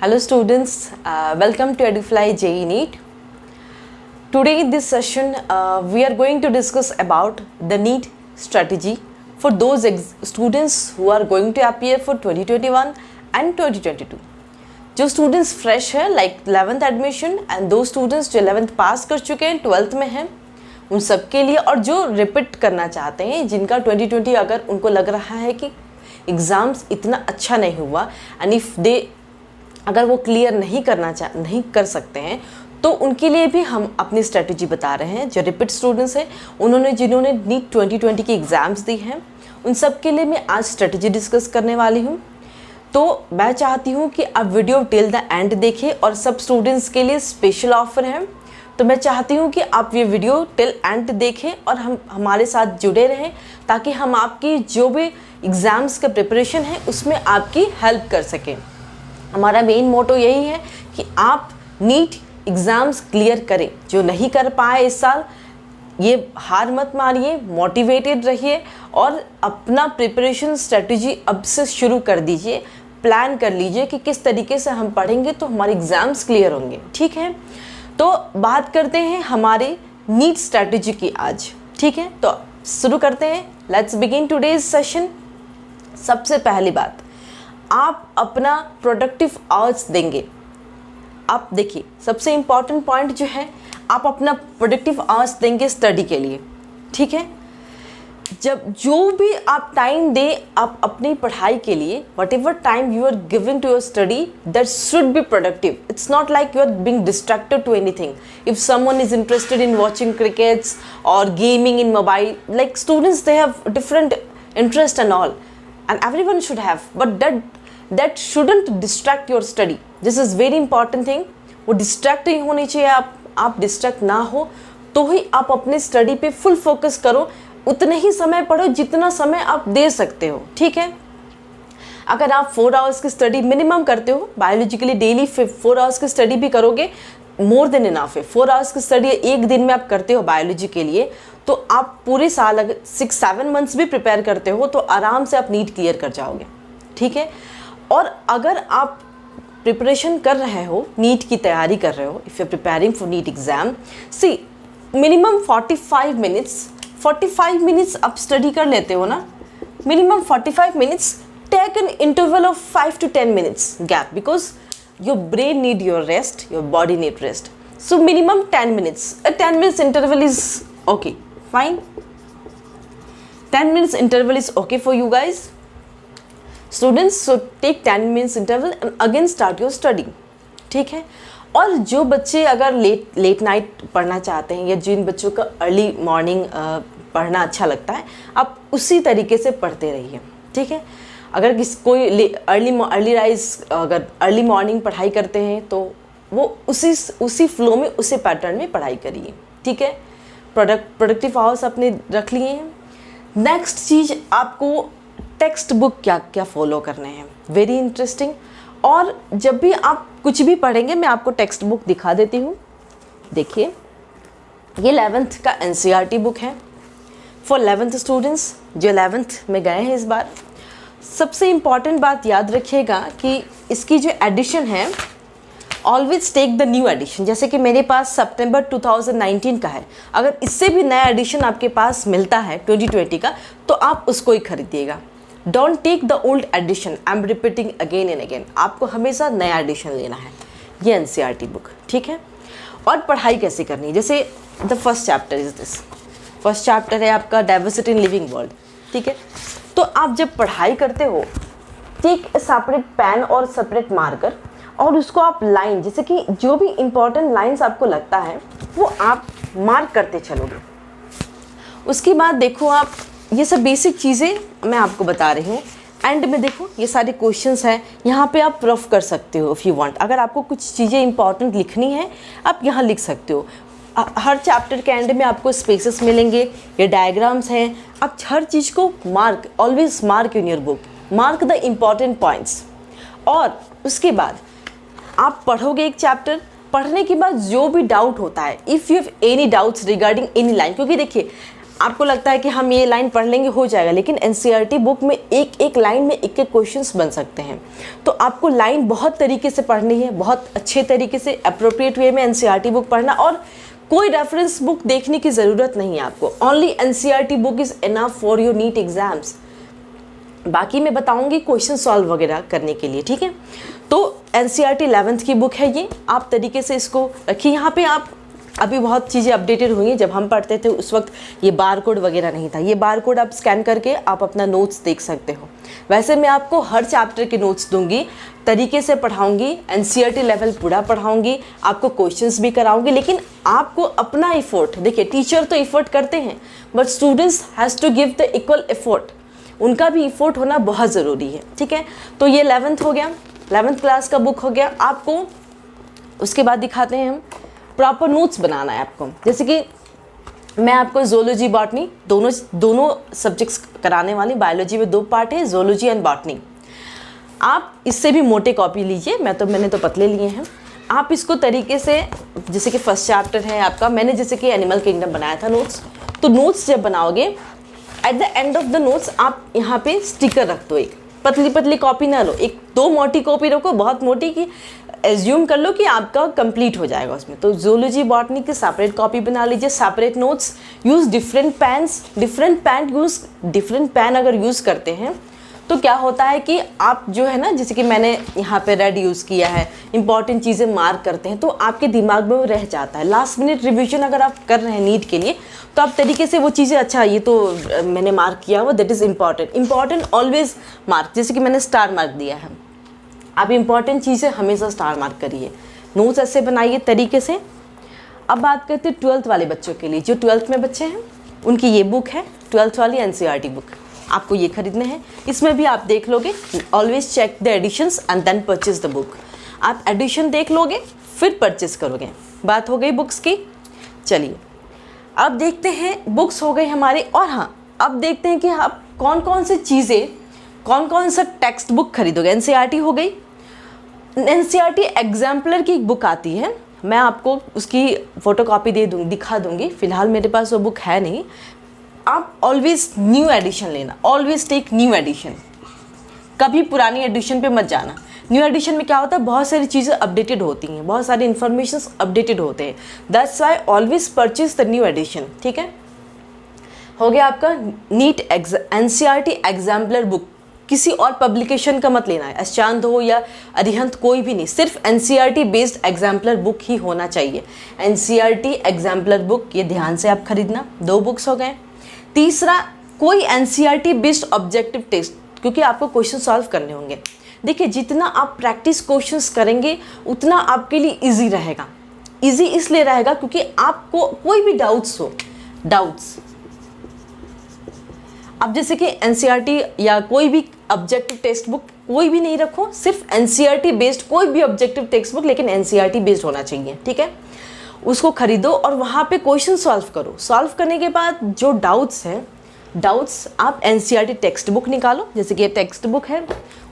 Hello students, welcome to Edufly JEE NEET. Today in this session, we are going to discuss about the NEET strategy for those students who are going to appear for 2021 and 2022. जो students fresh है like 11th admission and those students जो 11th पास कर चुके हैं 12th में हैं उन सब के लिए, और जो रिपीट करना चाहते हैं जिनका 2020 अगर उनको लग रहा है कि एग्ज़ाम्स इतना अच्छा नहीं हुआ एंड इफ़ दे अगर वो क्लियर नहीं कर सकते हैं तो उनके लिए भी हम अपनी स्ट्रेटजी बता रहे हैं। जो रिपीट स्टूडेंट्स हैं जिन्होंने नीट 2020 की एग्ज़ाम्स दी हैं उन सब के लिए मैं आज स्ट्रेटजी डिस्कस करने वाली हूँ। तो मैं चाहती हूँ कि आप वीडियो टिल द एंड देखें, और सब स्टूडेंट्स के लिए स्पेशल ऑफ़र है। तो मैं चाहती हूँ कि आप ये वीडियो टिल एंड देखें और हमारे साथ जुड़े रहें ताकि हम आपकी जो भी एग्ज़ाम्स का प्रिपरेशन है उसमें आपकी हेल्प कर सकें। हमारा मेन मोटो यही है कि आप नीट एग्ज़ाम्स क्लियर करें। जो नहीं कर पाए इस साल, ये हार मत मानिए, मोटिवेटेड रहिए और अपना प्रिपरेशन स्ट्रेटजी अब से शुरू कर दीजिए। प्लान कर लीजिए कि किस तरीके से हम पढ़ेंगे तो हमारे एग्ज़ाम्स क्लियर होंगे। ठीक है, तो बात करते हैं हमारे नीट स्ट्रेटजी की आज। ठीक है, तो शुरू करते हैं। Let's begin today's session. सबसे पहली बात, आप अपना प्रोडक्टिव आवर्स देंगे। आप देखिए, सबसे इम्पॉर्टेंट पॉइंट जो है, आप अपना प्रोडक्टिव आवर्स देंगे स्टडी के लिए। ठीक है, जब जो भी आप टाइम दें आप अपनी पढ़ाई के लिए, whatever time you are giving to your study, that should be productive. It's not like you are being distracted to anything. If someone is interested in watching crickets और gaming in mobile, like students they have different interest and all, and everyone should have, but that shouldn't distract your study. This is very important thing. वो distract नहीं होनी चाहिए। आप distract ना हो तो ही आप अपने स्टडी पे फुल फोकस करो। उतने ही समय पढ़ो जितना समय आप दे सकते हो। ठीक है, अगर आप 4 आवर्स की स्टडी मिनिमम करते हो, बायोलॉजिकली डेली 4 आवर्स की स्टडी भी करोगे, मोर देन इनफ है। 4 आवर्स की स्टडी एक दिन में आप करते हो बायोलॉजी के लिए, तो आप पूरे साल अगर 6-7 मंथ्स भी प्रिपेयर करते हो तो आराम से आप नीट क्लियर कर जाओगे। ठीक है, और अगर आप प्रिपरेशन कर रहे हो, नीट की तैयारी कर रहे हो, if you preparing for NEET exam, see minimum 45 minutes आप स्टडी कर लेते हो ना, minimum 45 minutes, take an interval of 5 to 10 minutes gap, because your brain need your rest, your body need rest. So minimum 10 minutes. A 10 minutes interval is okay, fine. 10 minutes interval is okay for you guys. Students, so take 10 minutes interval and again start your study. ठीक है, और जो बच्चे अगर late night पढ़ना चाहते हैं या जिन बच्चों का अर्ली मॉर्निंग पढ़ना अच्छा लगता है, आप उसी तरीके से पढ़ते रहिए। ठीक है, अगर कोई अगर अर्ली मॉर्निंग पढ़ाई करते हैं तो वो उसी फ्लो में, उसी पैटर्न में पढ़ाई करिए। ठीक है, प्रोडक्टिव आवर्स अपने रख लिए हैं। नेक्स्ट चीज़, आपको टेक्स्ट बुक क्या फॉलो करने हैं, वेरी इंटरेस्टिंग। और जब भी आप कुछ भी पढ़ेंगे, मैं आपको टेक्स्ट बुक दिखा देती हूँ। देखिए, ये 11th का NCERT बुक है फॉर 11th स्टूडेंट्स जो 11th में गए हैं इस बार। सबसे इम्पॉर्टेंट बात याद रखिएगा कि इसकी जो एडिशन है, always take the new edition. जैसे कि मेरे पास सितंबर 2019 का है, अगर इससे भी नया एडिशन आपके पास मिलता है 2020 का, तो आप उसको ही खरीदिएगा। Don't take the old edition, I am repeating again and again, आपको हमेशा नया एडिशन लेना है, ये NCERT बुक। ठीक है, और पढ़ाई कैसे करनी है, जैसे the first chapter is this. First chapter है आपका डाइवर्सिटी इन लिविंग वर्ल्ड। ठीक है, तो आप जब पढ़ाई करते हो, टेक सेपरेट पेन और सेपरेट मार्कर, और उसको आप लाइन, जैसे कि जो भी इम्पोर्टेंट लाइंस आपको लगता है वो आप मार्क करते चलोगे। उसके बाद देखो, आप ये सब बेसिक चीज़ें मैं आपको बता रही हूँ। एंड में देखो, ये सारे क्वेश्चंस हैं, यहाँ पे आप रफ कर सकते हो इफ़ यू वांट। अगर आपको कुछ चीज़ें इंपॉर्टेंट लिखनी है, आप यहाँ लिख सकते हो। हर चैप्टर के एंड में आपको स्पेसेस मिलेंगे, ये डायग्राम्स हैं। आप हर चीज़ को mark, always mark in your book, mark the important points. और उसके बाद आप पढ़ोगे एक चैप्टर, पढ़ने के बाद जो भी डाउट होता है, if you have any doubts regarding any line, क्योंकि देखिए आपको लगता है कि हम ये लाइन पढ़ लेंगे हो जाएगा, लेकिन एनसीईआरटी बुक में एक एक लाइन में एक एक क्वेश्चंस बन सकते हैं। तो आपको लाइन बहुत तरीके से पढ़नी है, बहुत अच्छे तरीके से अप्रोप्रिएट वे में एनसीईआरटी बुक पढ़ना, और कोई रेफरेंस बुक देखने की ज़रूरत नहीं है आपको। Only NCERT book is enough for your NEET exams. बाकी मैं बताऊंगी क्वेश्चन सॉल्व वगैरह करने के लिए, ठीक है। तो एनसीईआरटी 11th की बुक है ये, आप तरीके से इसको रखिए। यहाँ पे आप अभी बहुत चीज़ें अपडेटेड हुई हैं, जब हम पढ़ते थे उस वक्त ये बार कोड वगैरह नहीं था। ये बार कोड आप स्कैन करके आप अपना नोट्स देख सकते हो। वैसे मैं आपको हर चैप्टर के नोट्स दूंगी, तरीके से पढ़ाऊंगी, एनसीईआरटी लेवल पूरा पढ़ाऊंगी, आपको क्वेश्चंस भी कराऊंगी, लेकिन आपको अपना एफर्ट, देखिए टीचर तो एफर्ट करते हैं but students has to give the equal effort, उनका भी एफर्ट होना बहुत ज़रूरी है, ठीक है। तो ये 11th हो गया, 11th क्लास का बुक हो गया। आपको उसके बाद दिखाते हैं हम प्रॉपर नोट्स बनाना है आपको। जैसे कि मैं आपको जोलॉजी बॉटनी दोनों सब्जेक्ट्स कराने वाली। बायोलॉजी में 2 पार्ट है, जोलॉजी एंड बॉटनी। आप इससे भी मोटे कॉपी लीजिए, मैंने तो पतले लिए हैं। आप इसको तरीके से, जैसे कि फर्स्ट चैप्टर है आपका, मैंने जैसे कि एनिमल किंगडम बनाया था नोट्स, तो नोट्स जब बनाओगे at the end of the notes आप यहाँ पे स्टिकर रख दो। एक पतली पतली कॉपी ना लो, 1-2 मोटी कॉपी रखो, बहुत मोटी की एज्यूम कर लो कि आपका कंप्लीट हो जाएगा उसमें। तो जोलॉजी बॉटनी की सेपरेट कॉपी बना लीजिए, separate notes. Use different pen अगर यूज़ करते हैं तो क्या होता है कि आप जो है ना, जैसे कि मैंने यहाँ पे रेड यूज़ किया है, इंपॉर्टेंट चीज़ें मार्क करते हैं तो आपके दिमाग में वो रह जाता है। लास्ट मिनट रिवीजन अगर आप कर रहे हैं नीट के लिए तो आप तरीके से वो चीज़ें, अच्छा ये तो मैंने मार्क किया हुआ, that is important always mark. जैसे कि मैंने स्टार मार्क दिया है, आप इंपॉर्टेंट चीज़ें हमेशा स्टार मार्क करिए। नोट्स ऐसे बनाइए तरीके से। अब बात करते हैं 12th वाले बच्चों के लिए। जो 12th में बच्चे हैं उनकी ये बुक है, 12th वाली एनसीईआरटी बुक, आपको ये खरीदने हैं। इसमें भी आप देख लोगे, always check the editions and then purchase the book. आप एडिशन देख लोगे फिर परचेज करोगे। बात हो गई बुक्स की। चलिए अब देखते हैं, बुक्स हो गई हमारी। और हाँ, अब देखते हैं कि आप कौन कौन सी चीज़ें, कौन कौन सा टेक्स्ट बुक खरीदोगे। एनसीईआरटी हो गई। एनसीईआरटी एग्जाम्पलर की एक बुक आती है, मैं आपको उसकी फ़ोटोकॉपी दिखा दूँगी। फ़िलहाल मेरे पास वो बुक है नहीं। आप ऑलवेज न्यू एडिशन लेना, ऑलवेज टेक न्यू एडिशन, कभी पुरानी एडिशन पे मत जाना। न्यू एडिशन में क्या होता है, बहुत सारी चीज़ें अपडेटेड होती हैं, बहुत सारे इन्फॉर्मेशन अपडेटेड होते हैं। That's why always purchase the new edition, ठीक है। हो गया आपका नीट एनसीईआरटी एग्जाम्पलर बुक। किसी और पब्लिकेशन का मत लेना है, अशांत हो या अरिहंत, कोई भी नहीं, सिर्फ एनसीईआरटी बेस्ड एग्जाम्पलर बुक ही होना चाहिए। एनसीईआरटी एग्जाम्पलर बुक, ये ध्यान से आप खरीदना। 2 बुक्स हो गए। तीसरा, कोई एनसीईआरटी बेस्ड ऑब्जेक्टिव टेस्ट, क्योंकि आपको क्वेश्चन सॉल्व करने होंगे। देखिए, जितना आप प्रैक्टिस क्वेश्चंस करेंगे उतना आपके लिए इजी रहेगा। इजी इसलिए रहेगा क्योंकि आपको कोई भी डाउट्स, अब जैसे कि एनसीईआरटी या कोई भी ऑब्जेक्टिव टेक्स्ट बुक कोई भी नहीं रखो, सिर्फ एनसीईआरटी बेस्ड कोई भी ऑब्जेक्टिव टेक्स्ट बुक, लेकिन एनसीईआरटी बेस्ड होना चाहिए, ठीक है। उसको खरीदो और वहाँ पे क्वेश्चन सॉल्व करो। सॉल्व करने के बाद जो डाउट्स हैं, डाउट्स आप एनसीईआरटी टेक्स्ट बुक निकालो, जैसे कि ये टेक्स्ट बुक है,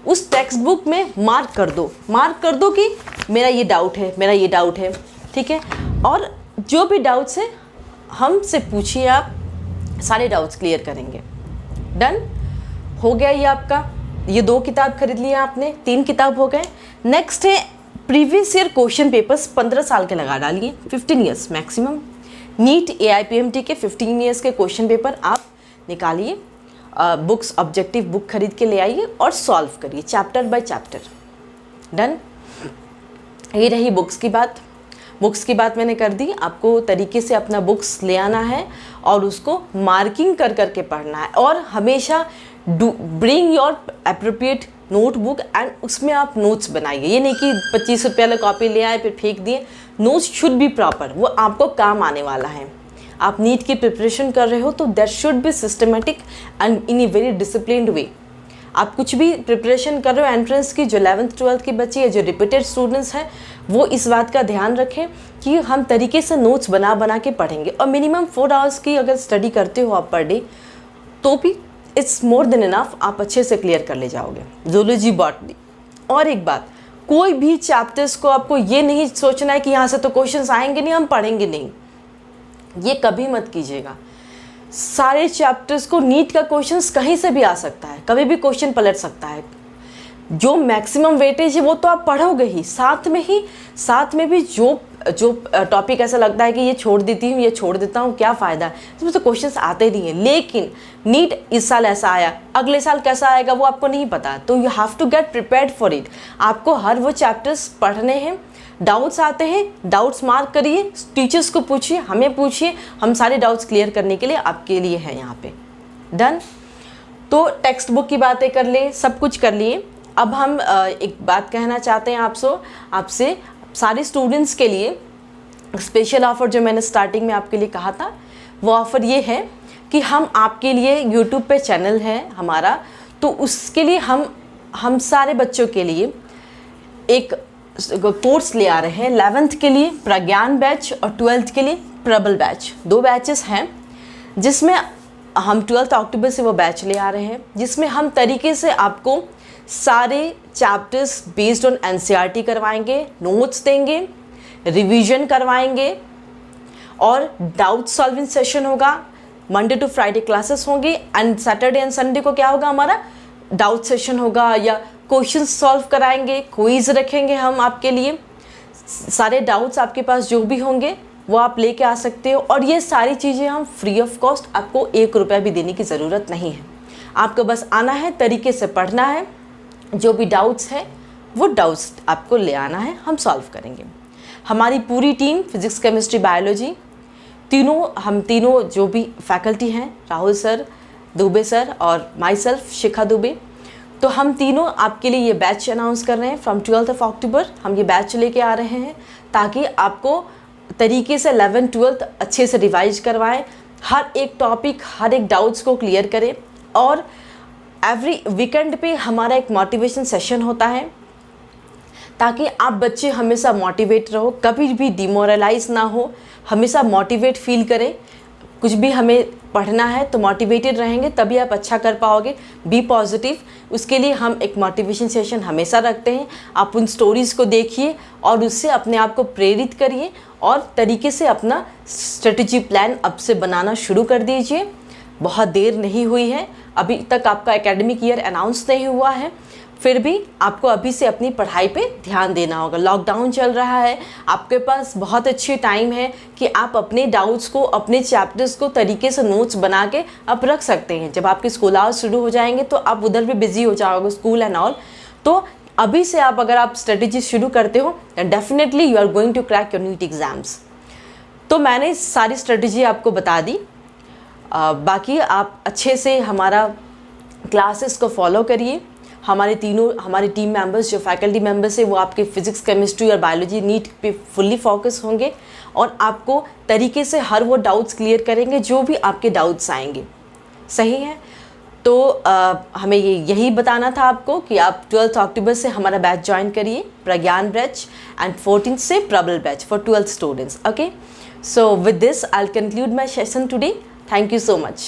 उस टेक्स्ट बुक में मार्क कर दो कि मेरा ये डाउट है, ठीक है। और जो भी डाउट्स हैं हमसे पूछिए, आप सारे डाउट्स क्लियर करेंगे। डन हो गया ये आपका। ये 2 किताब खरीद लिया आपने, 3 किताब हो गए। नेक्स्ट है प्रीवियस ईयर क्वेश्चन पेपर्स 15 साल के लगा डालिए, 15 ईयर्स मैक्सिमम। नीट AIPMT के 15 ईयर्स के क्वेश्चन पेपर आप निकालिए, बुक्स ऑब्जेक्टिव बुक खरीद के ले आइए और सॉल्व करिए चैप्टर बाय चैप्टर। डन। ये रही बुक्स की बात। बुक्स की बात मैंने कर दी। आपको तरीके से अपना बुक्स ले आना है और उसको मार्किंग कर करके पढ़ना है, और हमेशा bring your appropriate notebook and उसमें आप नोट्स बनाइए। ये नहीं कि 25 रुपये वाला कॉपी ले आए फिर फेंक दिए। नोट्स शुड बी प्रॉपर, वो आपको काम आने वाला है। आप नीट की प्रिपरेशन कर रहे हो तो that should be systematic and in a very disciplined way. आप कुछ भी प्रिपरेशन कर रहे हो एंट्रेंस की, जो 11th 12th के बच्चे या जो रिपीटेड स्टूडेंट्स हैं, वो इस बात का ध्यान रखें कि हम तरीके से नोट्स बना के पढ़ेंगे। और मिनिमम 4 आवर्स की अगर स्टडी करते हो आप पर डे, तो भी इट्स मोर देन इनफ, आप अच्छे से क्लियर कर ले जाओगे। Zoology botany. और एक बात, कोई भी चैप्टर्स को आपको ये नहीं सोचना है कि यहाँ से तो क्वेश्चंस आएंगे नहीं, हम पढ़ेंगे नहीं, ये कभी मत कीजिएगा। सारे चैप्टर्स को नीट का क्वेश्चंस कहीं से भी आ सकता है, कभी भी क्वेश्चन पलट सकता है। जो मैक्सिमम वेटेज है वो तो आप पढ़ोगे ही, साथ में भी जो टॉपिक ऐसा लगता है कि ये छोड़ देती हूँ, ये छोड़ देता हूँ, क्या फ़ायदा है, इसमें तो क्वेश्चंस आते नहीं हैं। लेकिन नीट इस साल ऐसा आया, अगले साल कैसा आएगा वो आपको नहीं पता, तो you have to get prepared for it. आपको हर वो चैप्टर्स पढ़ने हैं, डाउट्स आते हैं, डाउट्स मार्क करिए, टीचर्स को पूछिए, हमें पूछिए, हम सारे डाउट्स क्लियर करने के लिए आपके लिए हैं यहाँ पे। डन। तो टेक्स्ट बुक की बातें कर ले, सब कुछ कर लिए। अब हम एक बात कहना चाहते हैं आपसे सारे स्टूडेंट्स के लिए स्पेशल ऑफ़र जो मैंने स्टार्टिंग में आपके लिए कहा था, वो ऑफ़र ये है कि हम आपके लिए यूट्यूब पे चैनल है हमारा, तो उसके लिए हम सारे बच्चों के लिए एक कोर्स ले आ रहे हैं। 11th के लिए प्रज्ञान बैच और 12th के लिए प्रबल बैच, 2 बैचेस हैं, जिसमें हम 12 अक्टूबर से वो बैच ले आ रहे हैं, जिसमें हम तरीके से आपको सारे चैप्टर्स बेस्ड ऑन एनसीईआरटी करवाएंगे, नोट्स देंगे, रिवीजन करवाएंगे और डाउट सॉल्विंग सेशन होगा। मंडे टू फ्राइडे क्लासेस होंगी एंड सैटरडे एंड संडे को क्या होगा, हमारा डाउट सेशन होगा या क्वेश्चन सॉल्व कराएंगे, क्विज रखेंगे हम आपके लिए। सारे डाउट्स आपके पास जो भी होंगे वो आप लेके आ सकते हो, और ये सारी चीज़ें हम फ्री ऑफ कॉस्ट, आपको 1 रुपया भी देने की ज़रूरत नहीं है। आपको बस आना है, तरीके से पढ़ना है, जो भी डाउट्स है वो डाउट्स आपको ले आना है, हम सॉल्व करेंगे। हमारी पूरी टीम फिज़िक्स, केमिस्ट्री, बायोलॉजी हम तीनों जो भी फैकल्टी हैं, राहुल सर, दुबे सर और माई सेल्फ शिखा दुबे, तो हम तीनों आपके लिए ये बैच अनाउंस कर रहे हैं। फ्रॉम 12 अक्टूबर हम ये बैच लेके आ रहे हैं, ताकि आपको तरीके से 11th 12th अच्छे से रिवाइज करवाएं, हर एक टॉपिक, हर एक डाउट्स को क्लियर करें। और एवरी वीकेंड पे हमारा एक मोटिवेशन सेशन होता है, ताकि आप बच्चे हमेशा मोटिवेट रहो, कभी भी डिमोरलाइज ना हो, हमेशा मोटिवेट फील करें। कुछ भी हमें पढ़ना है तो मोटिवेटेड रहेंगे, तभी आप अच्छा कर पाओगे। बी पॉजिटिव, उसके लिए हम एक मोटिवेशन सेशन हमेशा रखते हैं। आप उन स्टोरीज़ को देखिए और उससे अपने आप को प्रेरित करिए और तरीके से अपना स्ट्रेटजी प्लान अब से बनाना शुरू कर दीजिए। बहुत देर नहीं हुई है, अभी तक आपका एकेडमिक ईयर अनाउंस नहीं हुआ है, फिर भी आपको अभी से अपनी पढ़ाई पे ध्यान देना होगा। लॉकडाउन चल रहा है, आपके पास बहुत अच्छी टाइम है कि आप अपने डाउट्स को, अपने चैप्टर्स को तरीके से नोट्स बना के आप रख सकते हैं। जब आपके स्कूल आवर्स शुरू हो जाएंगे तो आप उधर भी बिजी हो जाओगे, स्कूल एंड ऑल। तो अभी से अगर आप स्ट्रेटजी शुरू करते हो, definitely you are going to crack your NEET exams. तो मैंने सारी स्ट्रेटजी आपको बता दी। बाकी आप अच्छे से हमारा क्लासेस को फॉलो करिए। हमारी टीम मेंबर्स, जो फैकल्टी मेंबर्स है, वो आपके फिज़िक्स, केमिस्ट्री और बायोलॉजी नीट पे फुल्ली फोकस होंगे और आपको तरीके से हर वो डाउट्स क्लियर करेंगे जो भी आपके डाउट्स आएंगे। सही है? तो हमें यही बताना था आपको कि आप 12 अक्टूबर से हमारा बैच ज्वाइन करिए, प्रज्ञान बैच, एंड 14 से प्रबल batch for 12th students. Okay, so with this I will conclude my session today. Thank you so much.